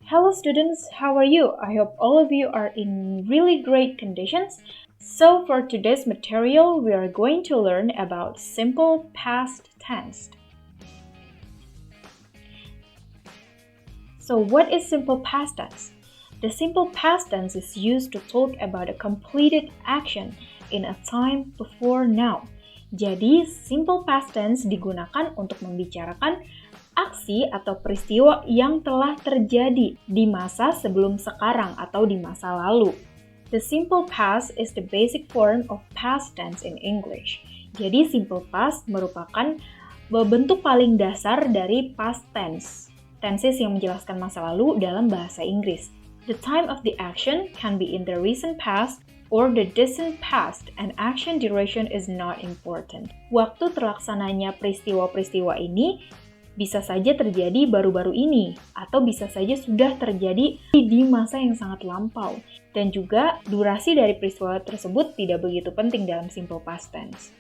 Hello students, how are you? I hope all of you are in really great conditions. So for today's material, we are going to learn about simple past tense. So what is simple past tense? The simple past tense is used to talk about a completed action in a time before now. Jadi, simple past tense digunakan untuk membicarakan aksi atau peristiwa yang telah terjadi di masa sebelum sekarang atau di masa lalu. The simple past is the basic form of past tense in English. Jadi, simple past merupakan bentuk paling dasar dari past tense. Tenses yang menjelaskan masa lalu dalam bahasa Inggris. The time of the action can be in the recent past or the distant past, and action duration is not important. Waktu terlaksananya peristiwa-peristiwa ini bisa saja terjadi baru-baru ini, atau bisa saja sudah terjadi di masa yang sangat lampau. Dan juga durasi dari peristiwa tersebut tidak begitu penting dalam simple past tense.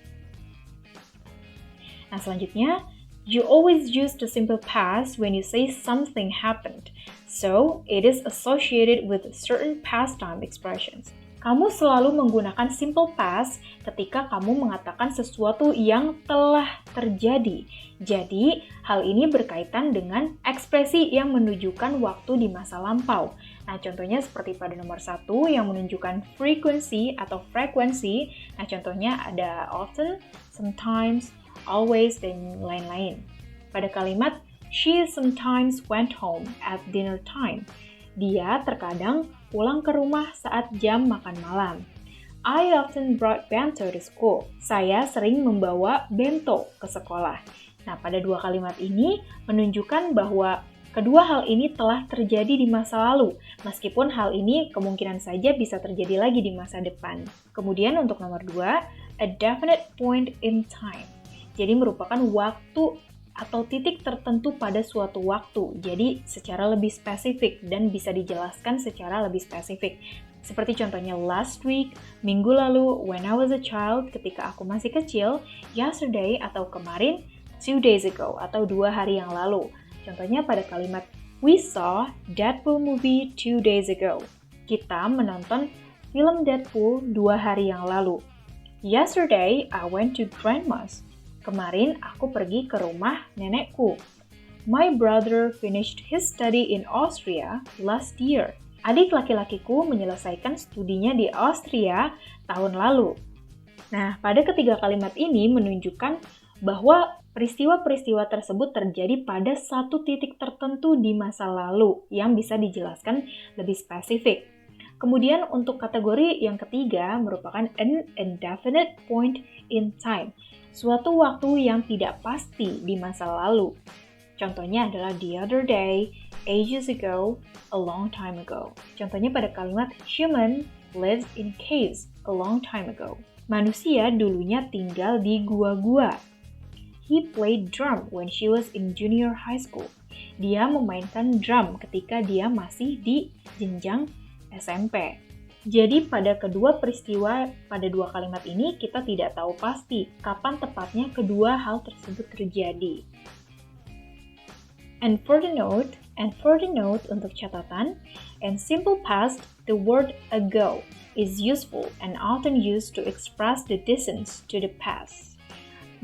Nah, selanjutnya, you always use the simple past when you say something happened. So, it is associated with certain past time expressions. Kamu selalu menggunakan simple past ketika kamu mengatakan sesuatu yang telah terjadi. Jadi, hal ini berkaitan dengan ekspresi yang menunjukkan waktu di masa lampau. Nah, contohnya seperti pada nomor 1 yang menunjukkan frequency atau frekuensi. Nah, contohnya ada often, sometimes, always, dan lain-lain. Pada kalimat, she sometimes went home at dinner time. Dia terkadang pulang ke rumah saat jam makan malam. I often brought bento to school. Saya sering membawa bento ke sekolah. Nah, pada dua kalimat ini menunjukkan bahwa kedua hal ini telah terjadi di masa lalu, meskipun hal ini kemungkinan saja bisa terjadi lagi di masa depan. Kemudian untuk nomor 2, a definite point in time. Jadi merupakan waktu atau titik tertentu pada suatu waktu, jadi secara lebih spesifik dan bisa dijelaskan secara lebih spesifik. Seperti contohnya last week, minggu lalu, when I was a child, ketika aku masih kecil, yesterday atau kemarin, 2 days ago atau 2 hari yang lalu. Contohnya pada kalimat we saw Deadpool movie 2 days ago. Kita menonton film Deadpool 2 hari yang lalu. Yesterday, I went to grandma's. Kemarin aku pergi ke rumah nenekku. My brother finished his study in Austria last year. Adik laki-lakiku menyelesaikan studinya di Austria tahun lalu. Nah, pada ketiga kalimat ini menunjukkan bahwa peristiwa-peristiwa tersebut terjadi pada satu titik tertentu di masa lalu yang bisa dijelaskan lebih spesifik. Kemudian untuk kategori yang ketiga merupakan an indefinite point in time. Suatu waktu yang tidak pasti di masa lalu. Contohnya adalah the other day, ages ago, a long time ago. Contohnya pada kalimat human lives in caves a long time ago. Manusia dulunya tinggal di gua-gua. He played drum when she was in junior high school. Dia memainkan drum ketika dia masih di jenjang SMP. Jadi pada kedua peristiwa pada dua kalimat ini kita tidak tahu pasti kapan tepatnya kedua hal tersebut terjadi. And for the note untuk catatan, in simple past, the word ago is useful and often used to express the distance to the past.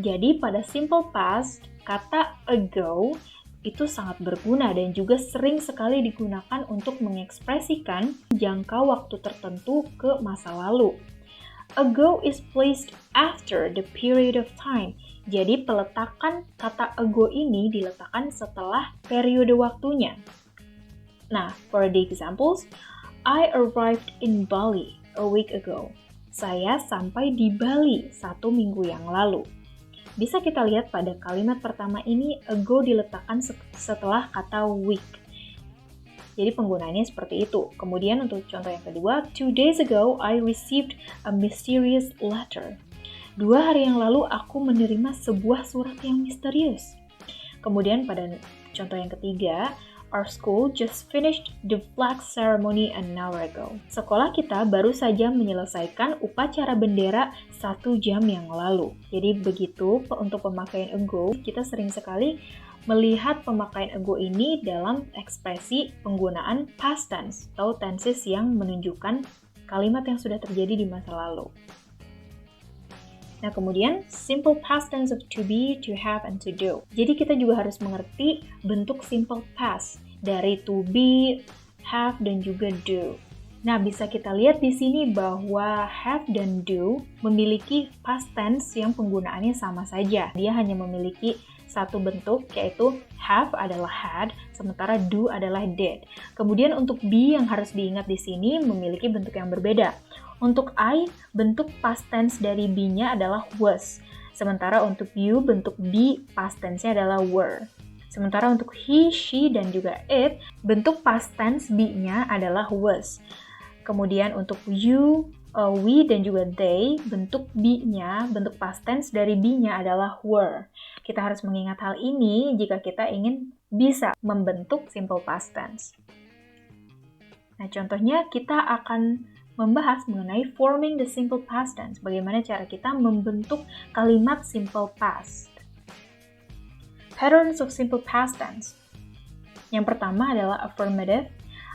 Jadi pada simple past, kata ago itu sangat berguna dan juga sering sekali digunakan untuk mengekspresikan jangka waktu tertentu ke masa lalu. Ago is placed after the period of time. Jadi peletakan kata ago ini diletakkan setelah periode waktunya. Nah, for the examples, I arrived in Bali a week ago. Saya sampai di Bali 1 minggu yang lalu. Bisa kita lihat pada kalimat pertama ini, ago diletakkan setelah kata week. Jadi penggunaannya seperti itu. Kemudian untuk contoh yang kedua, 2 days ago I received a mysterious letter. 2 hari yang lalu aku menerima sebuah surat yang misterius. Kemudian pada contoh yang ketiga, our school just finished the flag ceremony an hour ago. Sekolah kita baru saja menyelesaikan upacara bendera 1 jam yang lalu. Jadi begitu untuk pemakaian ago, kita sering sekali melihat pemakaian ago ini dalam ekspresi penggunaan past tense atau tenses yang menunjukkan kalimat yang sudah terjadi di masa lalu. Nah, kemudian simple past tense of to be, to have, and to do. Jadi kita juga harus mengerti bentuk simple past dari to be, have, dan juga do. Nah, bisa kita lihat di sini bahwa have dan do memiliki past tense yang penggunaannya sama saja. Dia hanya memiliki satu bentuk, yaitu have adalah had, sementara do adalah did. Kemudian untuk be yang harus diingat di sini memiliki bentuk yang berbeda. Untuk I, bentuk past tense dari be-nya adalah was. Sementara untuk you, bentuk be past tense-nya adalah were. Sementara untuk he, she, dan juga it, bentuk past tense be-nya adalah was. Kemudian untuk you, we, dan juga they, bentuk be-nya, bentuk past tense dari be-nya adalah were. Kita harus mengingat hal ini jika kita ingin bisa membentuk simple past tense. Nah, contohnya kita akan membahas mengenai forming the simple past tense. Bagaimana cara kita membentuk kalimat simple past. Patterns of simple past tense. Yang pertama adalah affirmative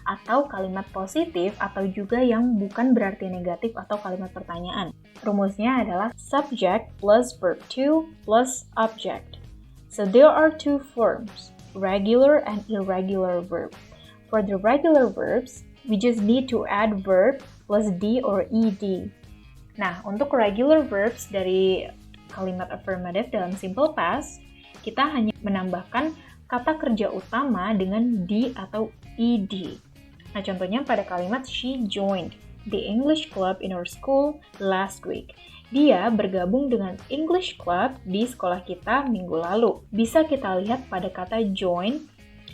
atau kalimat positif atau juga yang bukan berarti negatif atau kalimat pertanyaan. Rumusnya adalah subject plus verb to plus object. So there are two forms, regular and irregular verb. For the regular verbs, we just need to add verb plus d or ed. Nah, untuk regular verbs dari kalimat affirmative dalam simple past, kita hanya menambahkan kata kerja utama dengan d atau ed. Nah, contohnya pada kalimat she joined the English club in our school last week. Dia bergabung dengan English club di sekolah kita minggu lalu. Bisa kita lihat pada kata join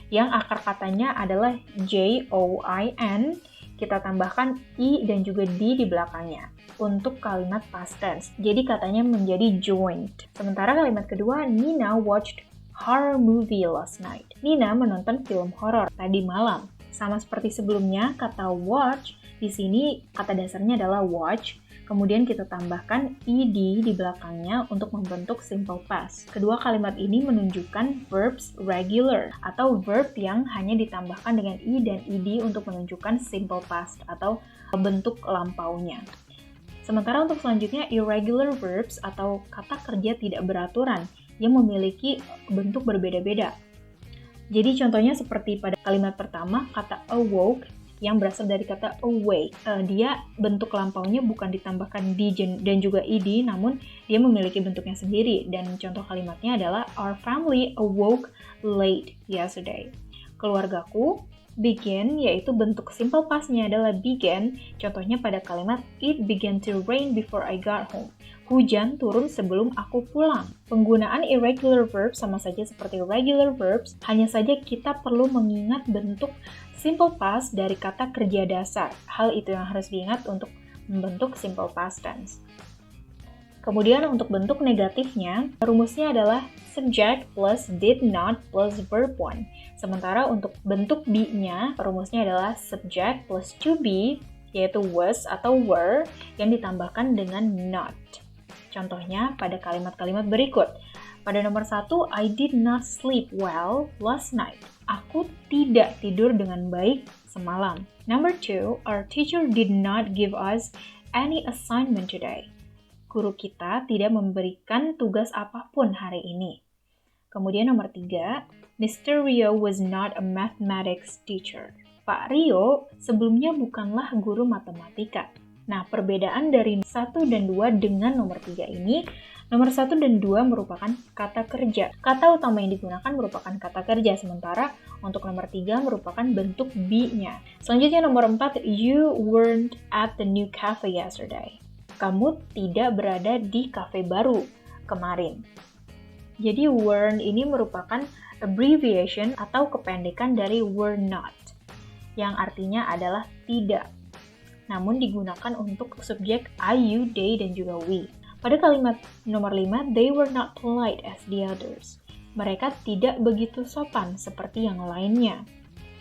yang akar katanya adalah J-O-I-N, kita tambahkan I dan juga D di belakangnya untuk kalimat past tense. Jadi katanya menjadi joined. Sementara kalimat kedua, Nina watched horror movie last night. Nina menonton film horor tadi malam. Sama seperti sebelumnya, kata watch di sini kata dasarnya adalah watch. Kemudian kita tambahkan ed di belakangnya untuk membentuk simple past. Kedua kalimat ini menunjukkan verbs regular atau verb yang hanya ditambahkan dengan i dan ed untuk menunjukkan simple past atau bentuk lampaunya. Sementara untuk selanjutnya irregular verbs atau kata kerja tidak beraturan yang memiliki bentuk berbeda-beda. Jadi contohnya seperti pada kalimat pertama kata awoke yang berasal dari kata awake. Dia bentuk lampaunya bukan ditambahkan d dan juga ed, namun dia memiliki bentuknya sendiri. Dan contoh kalimatnya adalah our family awoke late yesterday. Keluargaku begin, yaitu bentuk simple past-nya adalah began. Contohnya pada kalimat it began to rain before I got home. Hujan turun sebelum aku pulang. Penggunaan irregular verbs sama saja seperti regular verbs, hanya saja kita perlu mengingat bentuk simple past dari kata kerja dasar. Hal itu yang harus diingat untuk membentuk simple past tense. Kemudian untuk bentuk negatifnya, rumusnya adalah subject plus did not plus verb 1. Sementara untuk bentuk be-nya, rumusnya adalah subject plus to be, yaitu was atau were, yang ditambahkan dengan not. Contohnya pada kalimat-kalimat berikut. Pada nomor 1, I did not sleep well last night. Aku tidak tidur dengan baik semalam. Number 2, our teacher did not give us any assignment today. Guru kita tidak memberikan tugas apapun hari ini. Kemudian nomor 3, Mr. Rio was not a mathematics teacher. Pak Rio sebelumnya bukanlah guru matematika. Nah, perbedaan dari 1 dan 2 dengan nomor 3 ini, nomor 1 dan 2 merupakan kata kerja. Kata utama yang digunakan merupakan kata kerja, sementara untuk nomor 3 merupakan bentuk be-nya. Selanjutnya nomor 4, you weren't at the new cafe yesterday. Kamu tidak berada di kafe baru kemarin. Jadi weren't ini merupakan abbreviation atau kependekan dari were not, yang artinya adalah tidak. Namun digunakan untuk subjek I, you, they, dan juga we. Pada kalimat nomor 5, they were not polite as the others. Mereka tidak begitu sopan seperti yang lainnya.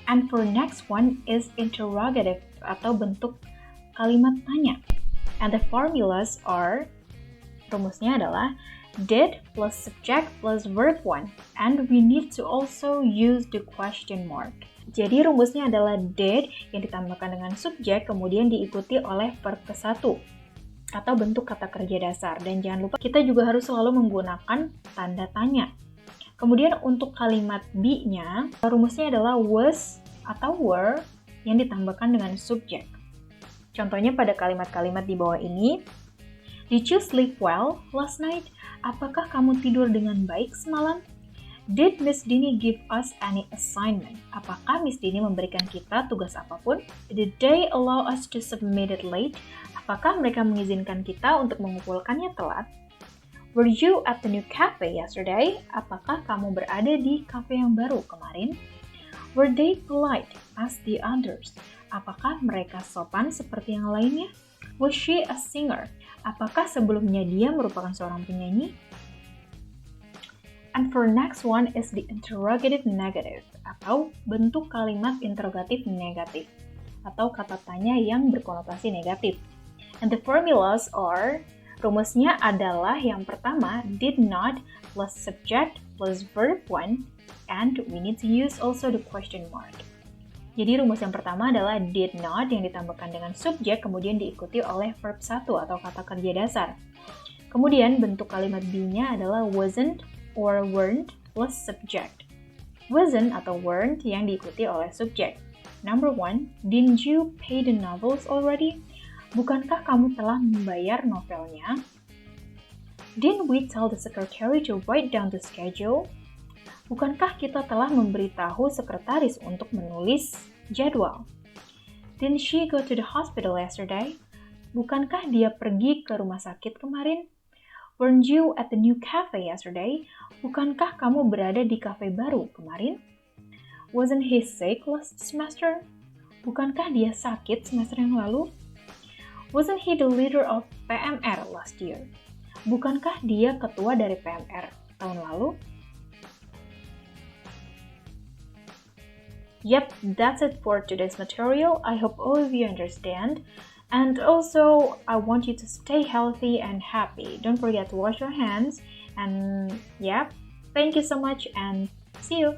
And for next one is interrogative atau bentuk kalimat tanya. And the formulas are, rumusnya adalah Did plus subject plus verb 1. And we need to also use the question mark. Jadi rumusnya adalah did yang ditambahkan dengan subjek kemudian diikuti oleh verb ke-1 atau bentuk kata kerja dasar. Dan jangan lupa kita juga harus selalu menggunakan tanda tanya. Kemudian untuk kalimat be-nya, rumusnya adalah was atau were yang ditambahkan dengan subjek. Contohnya pada kalimat-kalimat di bawah ini, did you sleep well last night? Apakah kamu tidur dengan baik semalam? Did Miss Dini give us any assignment? Apakah Miss Dini memberikan kita tugas apapun? Did they allow us to submit it late? Apakah mereka mengizinkan kita untuk mengumpulkannya telat? Were you at the new cafe yesterday? Apakah kamu berada di kafe yang baru kemarin? Were they polite as the others? Apakah mereka sopan seperti yang lainnya? Was she a singer? Apakah sebelumnya dia merupakan seorang penyanyi? And for next one is the interrogative negative atau bentuk kalimat interrogatif negatif atau kata tanya yang berkonotasi negatif. And the formulas are, rumusnya adalah yang pertama did not plus subject plus verb 1 and we need to use also the question mark. Jadi rumus yang pertama adalah did not yang ditambahkan dengan subjek kemudian diikuti oleh verb 1 atau kata kerja dasar. Kemudian bentuk kalimat be-nya adalah wasn't or weren't plus subject. Wasn't atau weren't yang diikuti oleh subjek. Number 1, didn't you pay the novels already? Bukankah kamu telah membayar novelnya? Didn't we tell the secretary to write down the schedule? Bukankah kita telah memberitahu sekretaris untuk menulis jadwal? Didn't she go to the hospital yesterday? Bukankah dia pergi ke rumah sakit kemarin? Weren't you at the new cafe yesterday? Bukankah kamu berada di kafe baru kemarin? Wasn't he sick last semester? Bukankah dia sakit semester yang lalu? Wasn't he the leader of PMR last year? Bukankah dia ketua dari PMR tahun lalu? Yep, that's it for today's material. I hope all of you understand. And also, I want you to stay healthy and happy. Don't forget to wash your hands. And yeah, thank you so much and see you.